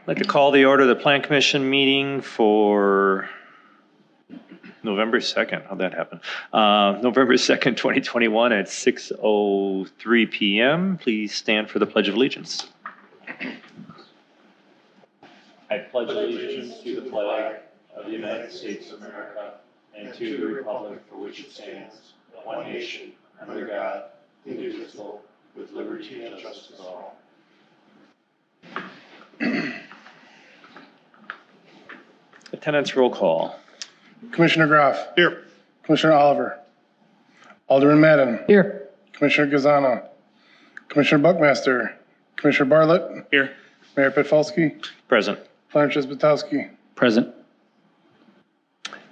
I'd like to call the order of the Plan Commission meeting for November 2nd. How'd that happen? November 2nd, 2021 at 6:03 p.m. Please stand for the Pledge of Allegiance. I pledge allegiance to the flag of the United States of America and to the republic for which it stands, one nation, under God, indivisible, with liberty and justice for all. Attendance roll call. Commissioner Graff. Here. Commissioner Oliver. Alderman Madden. Here. Commissioner Gazana. Commissioner Buckmaster. Commissioner Bartlett. Here. Mayor Petfalski. Present. Planner Chizbutowski. Present.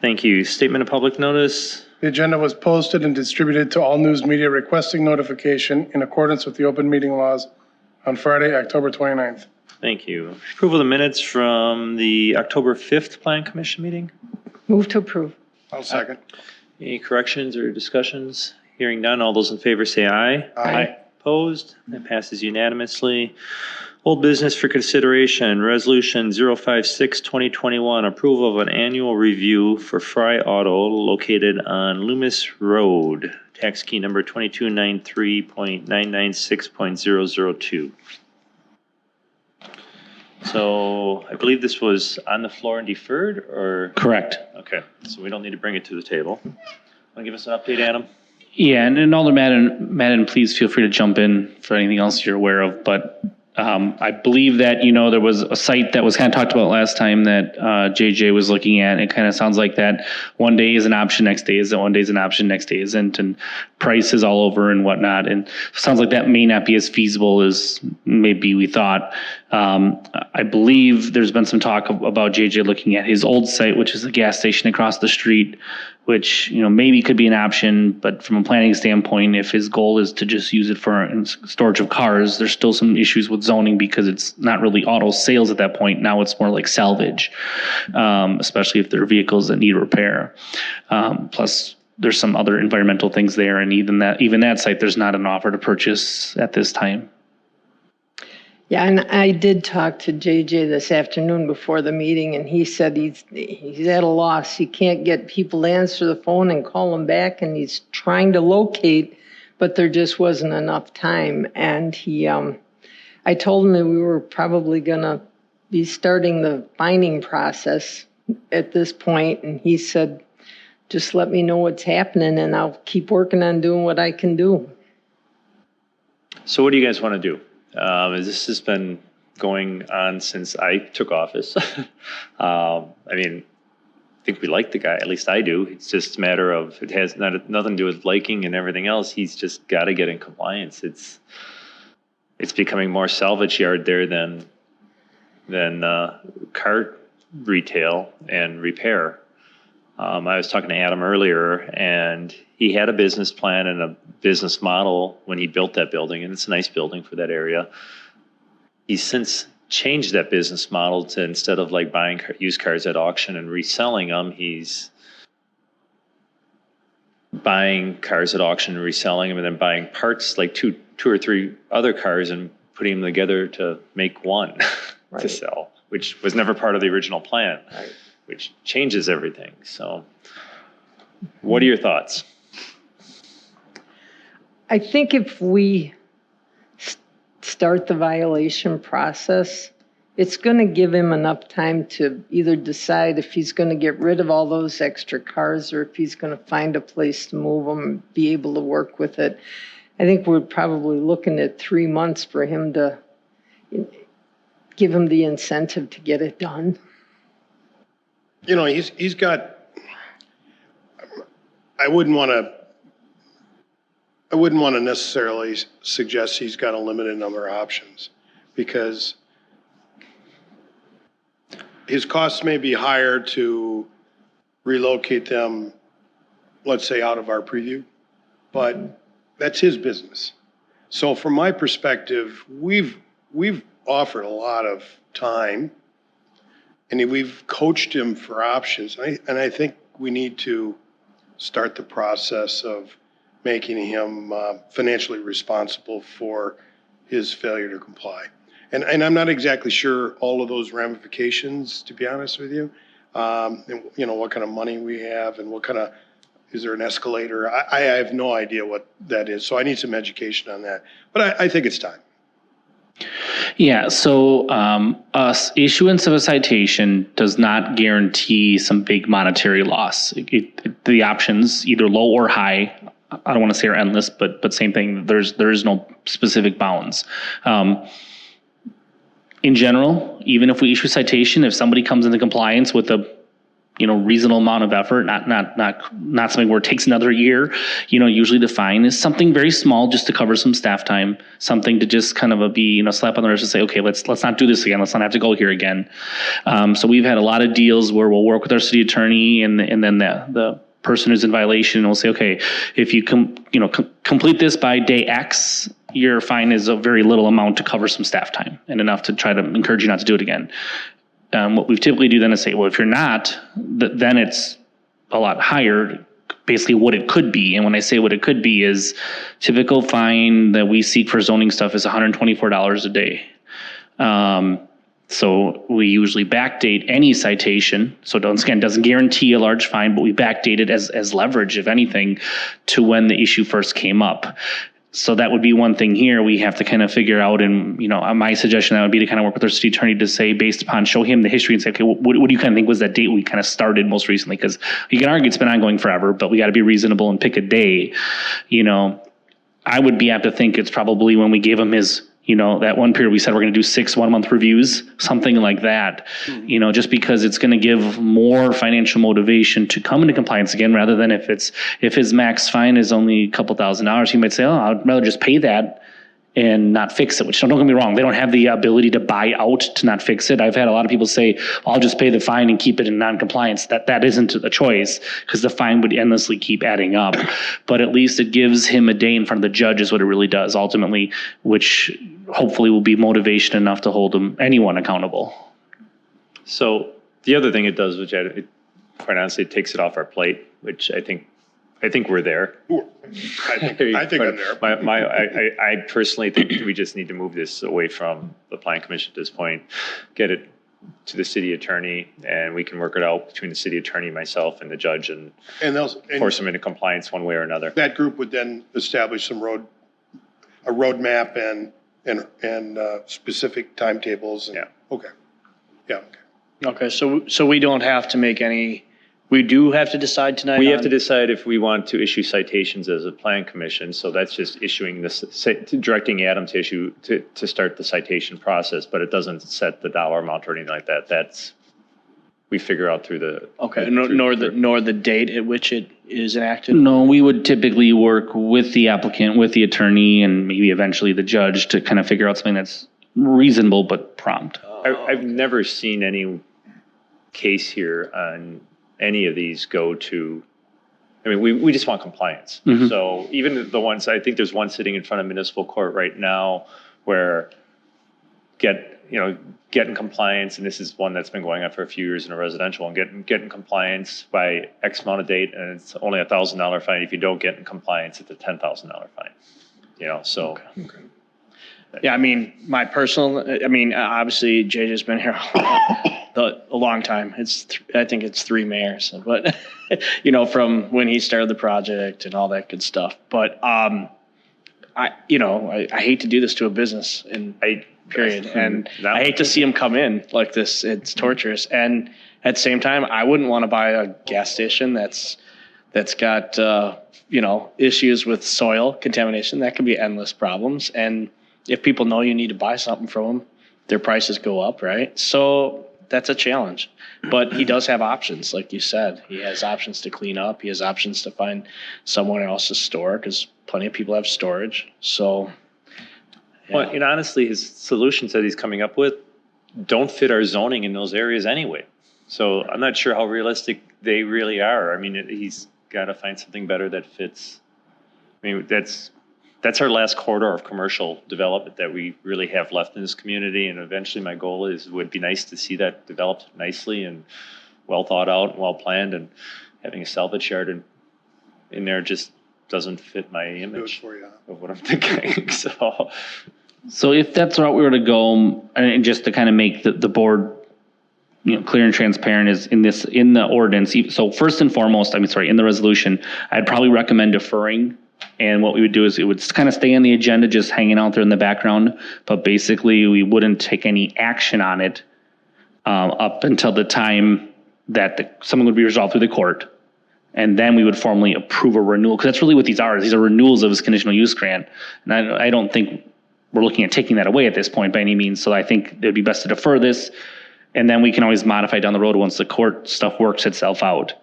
Thank you. Statement of public notice. The agenda was posted and distributed to all news media requesting notification in accordance with the open meeting laws on Friday, October 29th. Thank you. Approval of the minutes from the October 5th Plan Commission meeting. Move to approve. I'll second. Any corrections or discussions? Hearing none, all those in favor say aye. Aye. Opposed? That passes unanimously. Old business for consideration, Resolution 056-2021, approval of an annual review for Fry Auto located on Loomis Road, tax key number 2293.996.002. So I believe this was on the floor and deferred, or? Correct. Okay, so we don't need to bring it to the table. Want to give us an update, Adam? Yeah, and Alderman Madden, please feel free to jump in for anything else you're aware of. But I believe that, there was a site that was kind of talked about last time that JJ was looking at. It kind of sounds like that one day is an option, next day isn't, one day is an option, next day isn't, and prices all over and whatnot. And it sounds like that may not be as feasible as maybe we thought. I believe there's been some talk about JJ looking at his old site, which is a gas station across the street, which, maybe could be an option, but from a planning standpoint, if his goal is to just use it for storage of cars, there's still some issues with zoning because it's not really auto sales at that point. Now it's more like salvage, especially if there are vehicles that need repair. Plus, there's some other environmental things there, and even that site, there's not an offer to purchase at this time. Yeah, and I did talk to JJ this afternoon before the meeting, and he said he's at a loss. He can't get people to answer the phone and call him back, and he's trying to locate, but there just wasn't enough time. And I told him that we were probably gonna be starting the finding process at this point, and he said, just let me know what's happening, and I'll keep working on doing what I can do. So what do you guys want to do? This has been going on since I took office. I think we like the guy, at least I do. It's just a matter of, it has nothing to do with liking and everything else. He's just got to get in compliance. It's becoming more salvage yard there than car retail and repair. I was talking to Adam earlier, and he had a business plan and a business model when he built that building, and it's a nice building for that area. He's since changed that business model to, instead of like buying used cars at auction and reselling them, he's buying cars at auction and reselling them, and then buying parts, like two or three other cars, and putting them together to make one to sell, which was never part of the original plan. Right. Which changes everything. So what are your thoughts? I think if we start the violation process, it's going to give him enough time to either decide if he's going to get rid of all those extra cars or if he's going to find a place to move them and be able to work with it. I think we're probably looking at 3 months for him to give him the incentive to get it done. He's got, I wouldn't want to necessarily suggest he's got a limited number of options, because his costs may be higher to relocate them, let's say, out of our preview, but that's his business. So from my perspective, we've offered a lot of time, and we've coached him for options. And I think we need to start the process of making him financially responsible for his failure to comply. And I'm not exactly sure all of those ramifications, to be honest with you. And, you know, what kind of money we have and what kind of, is there an escalator? I have no idea what that is, so I need some education on that. But I think it's time. Yeah, so issuance of a citation does not guarantee some big monetary loss. The options, either low or high, I don't want to say are endless, but same thing. There is no specific bounds. In general, even if we issue a citation, if somebody comes into compliance with a reasonable amount of effort, not something where it takes another year, usually the fine is something very small just to cover some staff time, something to just kind of be, slap on the wrist and say, okay, let's not do this again. Let's not have to go here again. So we've had a lot of deals where we'll work with our city attorney and then the person who's in violation will say, okay, if you complete this by day X, your fine is a very little amount to cover some staff time and enough to try to encourage you not to do it again. What we typically do then is say, well, if you're not, then it's a lot higher, basically what it could be. And when I say what it could be is typical fine that we seek for zoning stuff is $124 a day. So we usually backdate any citation. So again, doesn't guarantee a large fine, but we backdate it as leverage, if anything, to when the issue first came up. So that would be one thing here we have to kind of figure out. And, my suggestion that would be to kind of work with our city attorney to say, based upon, show him the history and say, okay, what do you kind of think was that date we kind of started most recently? Because you can argue it's been ongoing forever, but we got to be reasonable and pick a day. I would be apt to think it's probably when we gave him his, that one period we said we're going to do 6 1-month reviews, something like that, just because it's going to give more financial motivation to come into compliance again, rather than if his max fine is only a couple $1,000, he might say, oh, I'd rather just pay that and not fix it, which don't get me wrong. They don't have the ability to buy out to not fix it. I've had a lot of people say, I'll just pay the fine and keep it in non-compliance. That isn't a choice, because the fine would endlessly keep adding up. But at least it gives him a day in front of the judge is what it really does ultimately, which hopefully will be motivation enough to hold anyone accountable. So the other thing it does, which quite honestly, it takes it off our plate, which I think we're there. I think I'm there. I personally think we just need to move this away from the plan commission at this point, get it to the city attorney, and we can work it out between the city attorney, myself, and the judge, and force them into compliance one way or another. That group would then establish a roadmap and specific timetables. Yeah. Okay. Yeah. Okay. So we don't have to make any. We do have to decide tonight. We have to decide if we want to issue citations as a plan commission. So that's just issuing this, directing Adam to issue to start the citation process, but it doesn't set the dollar amount or anything like that. That's we figure out through the nor the date at which it is enacted. No, we would typically work with the applicant, with the attorney, and maybe eventually the judge to kind of figure out something that's reasonable but prompt. I've never seen any case here on any of these go to, I mean, we just want compliance. Mm-hmm. So even the ones, I think there's one sitting in front of municipal court right now where get in compliance, and this is one that's been going on for a few years in a residential, and get in compliance by X amount of date, and it's only $1,000 fine. If you don't get in compliance, it's a $10,000 fine. So. Okay. Yeah, I mean, obviously JJ's been here a long time. I think it's 3 mayors, but from when he started the project and all that good stuff. But I hate to do this to a business period, and I hate to see him come in like this. It's torturous, and at the same time, I wouldn't want to buy a gas station that's got issues with soil contamination. That could be endless problems, and if people know you need to buy something from them, their prices go up, right? So that's a challenge. But he does have options, like you said. He has options to clean up. He has options to find someone else to store, because plenty of people have storage. So, yeah. Well, and honestly, his solutions that he's coming up with don't fit our zoning in those areas anyway. So I'm not sure how realistic they really are. I mean, he's got to find something better that fits. I mean, that's our last corridor of commercial development that we really have left in this community. And eventually my goal would be nice to see that developed nicely and well thought out and well planned, and having a salvage yard in there just doesn't fit my image of what I'm thinking. So So if that's the route we were to go, and just to kind of make the board, clear and transparent, is in the ordinance. So first and foremost, in the resolution, I'd probably recommend deferring. And what we would do is it would kind of stay on the agenda, just hanging out there in the background. But basically, we wouldn't take any action on it up until the time that something would be resolved through the court. And then we would formally approve a renewal, because that's really what these are. These are renewals of this conditional use grant. And I don't think we're looking at taking that away at this point by any means. So I think it'd be best to defer this, and then we can always modify down the road once the court stuff works itself out.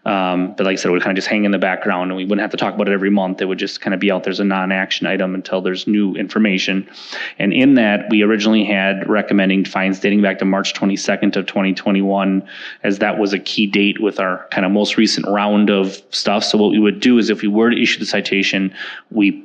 But like I said, it would kind of just hang in the background, and we wouldn't have to talk about it every month. It would just kind of be out there as a non-action item until there's new information. And in that, we originally had recommending fines dating back to March 22nd of 2021, as that was a key date with our kind of most recent round of stuff. So what we would do is, if we were to issue the citation, we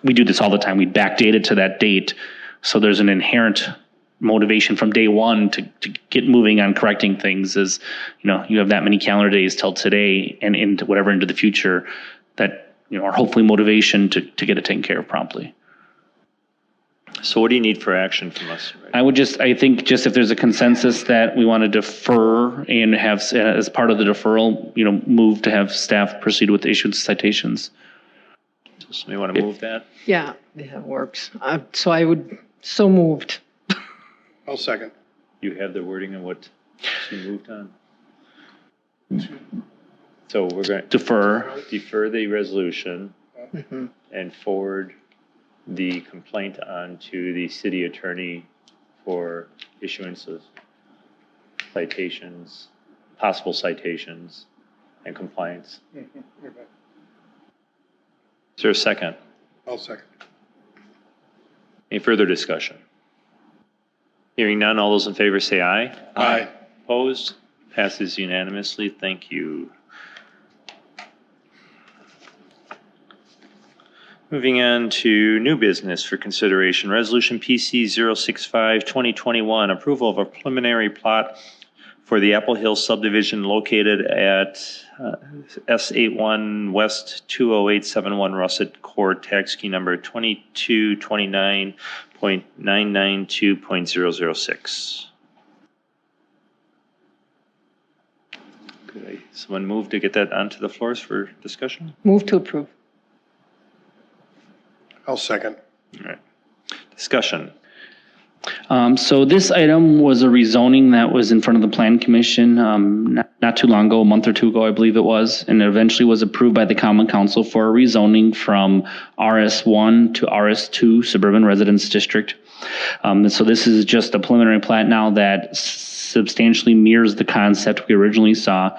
do this all the time. We backdate it to that date. So there's an inherent motivation from day one to get moving on correcting things. Is, you have that many calendar days till today and into the future that, are hopefully motivation to get it taken care of promptly. So what do you need for action from us? I think if there's a consensus that we want to defer and have, as part of the deferral, move to have staff proceed with the issuance of citations. Somebody want to move that? Yeah, it works. So moved. I'll second. You have the wording of what she moved on? So we're going to defer the resolution and forward the complaint on to the city attorney for issuance of citations, possible citations, and compliance. Is there a second? I'll second. Any further discussion? Hearing none, all those in favor say aye. Aye. Opposed? Passes unanimously. Thank you. Moving on to new business for consideration. Resolution PC 065-2021, approval of a preliminary plot for the Apple Hill subdivision located at S81 West 20871 Russet Court, tax key number 2229.992.006. Could someone move to get that onto the floors for discussion? Move to approve. I'll second. All right. Discussion. So this item was a rezoning that was in front of the Plan Commission not too long ago, a month or two ago, I believe it was, and it eventually was approved by the Common Council for a rezoning from RS1 to RS2 Suburban Residence District. So this is just a preliminary plat now that substantially mirrors the concept we originally saw.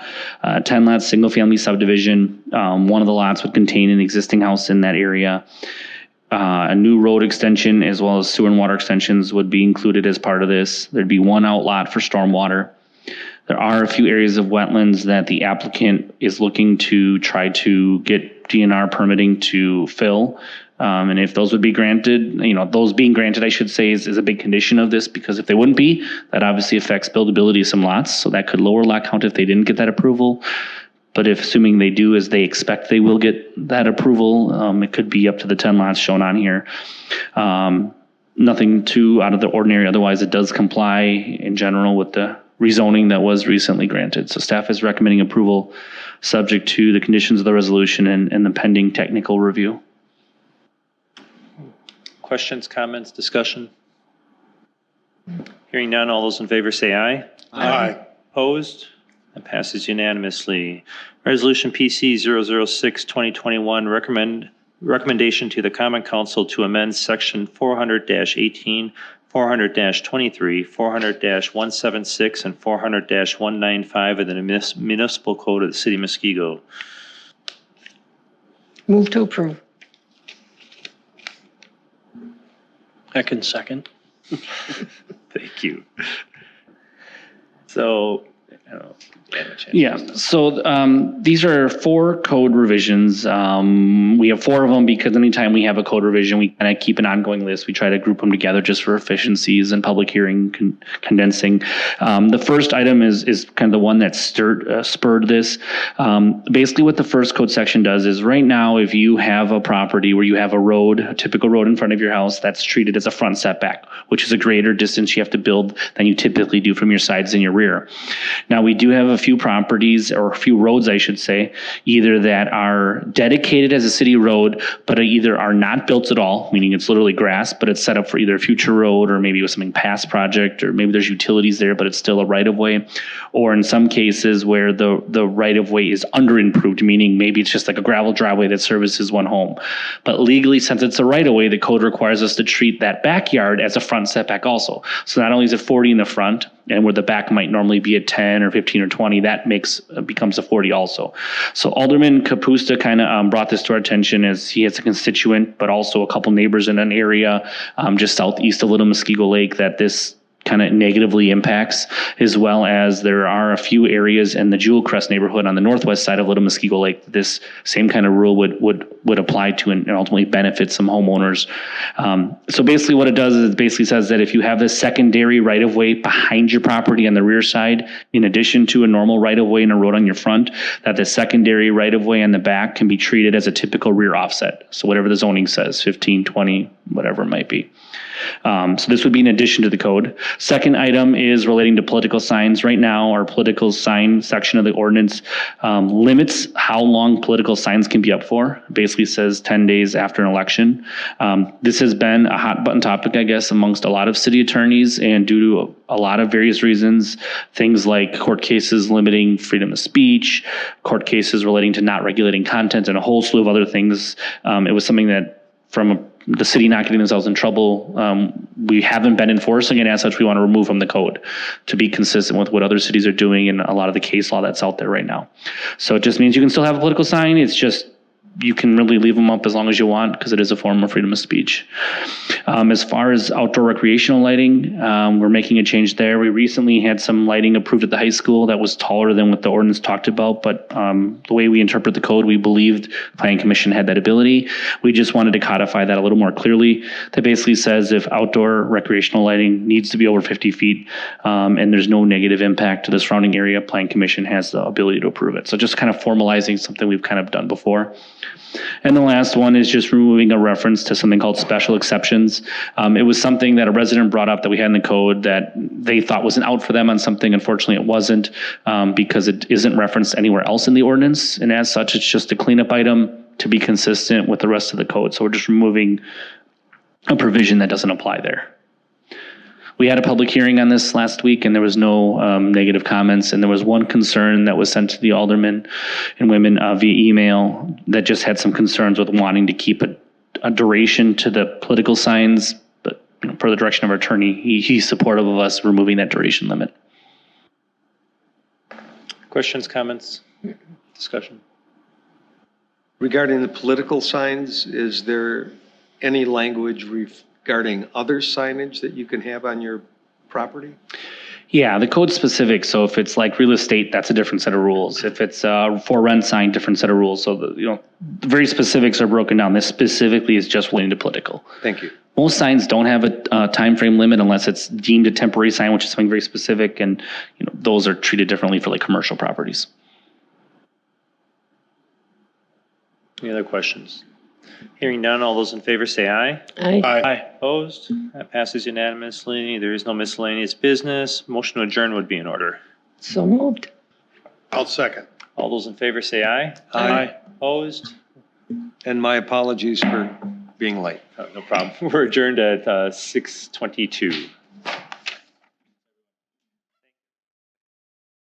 10 lot single family subdivision. One of the lots would contain an existing house in that area. A new road extension as well as sewer and water extensions would be included as part of this. There'd be one outlot for stormwater. There are a few areas of wetlands that the applicant is looking to try to get DNR permitting to fill. And if those would be granted, those being granted, I should say, is a big condition of this, because if they wouldn't be, that obviously affects buildability of some lots. So that could lower lot count if they didn't get that approval. But if assuming they do, as they expect they will get that approval, it could be up to the 10 lots shown on here. Nothing too out of the ordinary. Otherwise, it does comply in general with the rezoning that was recently granted. So staff is recommending approval subject to the conditions of the resolution and the pending technical review. Questions, comments, discussion? Hearing none, all those in favor say aye. Aye. Opposed? That passes unanimously. Resolution PC 006-2021, recommendation to the Common Council to amend Section 400-18, 400-23, 400-176, and 400-195 of the Municipal Code of the City of Muskego. Move to approve. I can second. Thank you. So I don't know. If you have a chance. Yeah, so these are 4 code revisions. We have 4 of them because anytime we have a code revision, we kind of keep an ongoing list. We try to group them together just for efficiencies and public hearing condensing. The first item is kind of the one that spurred this. Basically what the first code section does is right now, if you have a property where you have a typical road in front of your house, that's treated as a front setback, which is a greater distance you have to build than you typically do from your sides and your rear. Now, we do have a few properties, or a few roads, I should say, either that are dedicated as a city road, but either are not built at all, meaning it's literally grass, but it's set up for either a future road or maybe with something past project, or maybe there's utilities there, but it's still a right of way. Or in some cases where the right of way is under improved, meaning maybe it's just like a gravel driveway that services one home. But legally, since it's a right of way, the code requires us to treat that backyard as a front setback also. So not only is it 40 in the front, and where the back might normally be at 10 or 15 or 20, that becomes a 40 also. So Alderman Kapusta kind of brought this to our attention as he has a constituent, but also a couple neighbors in an area just southeast of Little Muskego Lake that this kind of negatively impacts, as well as there are a few areas in the Jewel Crest neighborhood on the northwest side of Little Muskego Lake that this same kind of rule would apply to and ultimately benefit some homeowners. So basically what it does is it basically says that if you have this secondary right-of-way behind your property on the rear side, in addition to a normal right-of-way and a road on your front, that the secondary right-of-way on the back can be treated as a typical rear offset. So whatever the zoning says, 15, 20, whatever it might be. So this would be in addition to the code. Second item is relating to political signs. Right now, our political sign section of the ordinance limits how long political signs can be up for. It basically says 10 days after an election. This has been a hot button topic, I guess, amongst a lot of city attorneys, and due to a lot of various reasons, things like court cases limiting freedom of speech, court cases relating to not regulating content, and a whole slew of other things. It was something that from the city not getting themselves in trouble, we haven't been enforcing, and as such, we want to remove from the code to be consistent with what other cities are doing and a lot of the case law that's out there right now. So it just means you can still have a political sign. It's just you can really leave them up as long as you want because it is a form of freedom of speech. As far as outdoor recreational lighting, we're making a change there. We recently had some lighting approved at the high school that was taller than what the ordinance talked about, but the way we interpret the code, we believed the Planning Commission had that ability. We just wanted to codify that a little more clearly. That basically says if outdoor recreational lighting needs to be over 50 feet and there's no negative impact to the surrounding area, Planning Commission has the ability to approve it. So just kind of formalizing something we've kind of done before. And the last one is just removing a reference to something called special exceptions. It was something that a resident brought up that we had in the code that they thought was an out for them on something. Unfortunately, it wasn't because it isn't referenced anywhere else in the ordinance. And as such, it's just a cleanup item to be consistent with the rest of the code. So we're just removing a provision that doesn't apply there. We had a public hearing on this last week, and there was no negative comments. And there was one concern that was sent to the aldermen and women via email that just had some concerns with wanting to keep a duration to the political signs. But per the direction of our attorney, he's supportive of us removing that duration limit. Questions, comments, discussion? Regarding the political signs, is there any language regarding other signage that you can have on your property? Yeah, the code's specific. So if it's like real estate, that's a different set of rules. If it's for rent sign, different set of rules. So the very specifics are broken down. This specifically is just relating to political. Thank you. Most signs don't have a time frame limit unless it's deemed a temporary sign, which is something very specific, and those are treated differently for like commercial properties. Any other questions? Hearing none, all those in favor say aye. Aye. Aye. Opposed? That passes unanimously. There is no miscellaneous business. Motion to adjourn would be in order. So moved. I'll second. All those in favor say aye. Aye. Opposed? And my apologies for being late. Oh, no problem. We're adjourned at 6:22.